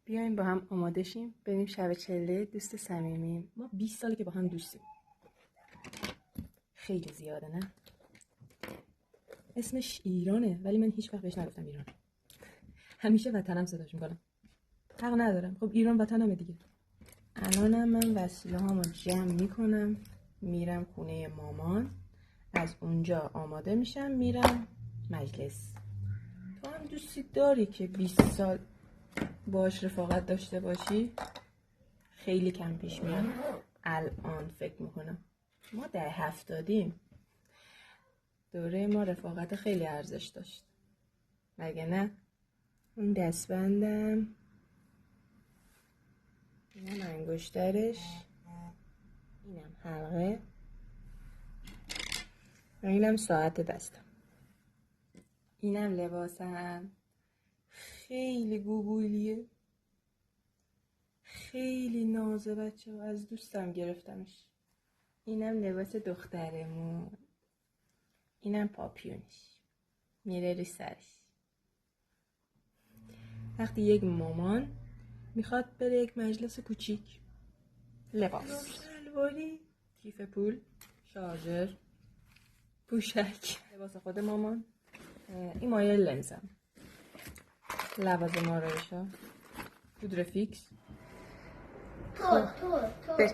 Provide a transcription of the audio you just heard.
بیایم با هم آماده شیم بریم شب چله دوست صمیمیم. ما 20 ساله که با هم دوستیم. خیلی زیاده نه؟ اسمش ایرانه ولی من هیچ وقت بهش نگفتم ایران. همیشه وطنم صداش میکنم. حق ندارم. خب ایران وطنمه دیگه. الانم من وسیله هامو جمع میکنم میرم خونه مامان، از اونجا آماده میشم میرم مجلس. تو هم دوستی داری که 20 سال باش رفاقت داشته باشی؟ خیلی کم پیش میاد الان فکر میکنم. ما در 70 دوره ما رفاقت خیلی ارزش داشت مگه نه؟ اون دستبندم، اینم انگشترش، اینم حلقه و اینم ساعت دستم. اینم لباسم. خیلی گوگولیه، خیلی نازه بچه و از دوستم گرفتمش. اینم لباس دخترمون، اینم پاپیونش میره ری سرش. وقتی یک مامان میخواد بره یک مجلس کوچیک، لباس، شلواری، کیف پول، شارژر، پوشک، لباس خود مامان، این مایه لنزم، لوازم آرایش‌ها، پودر فیکس. تو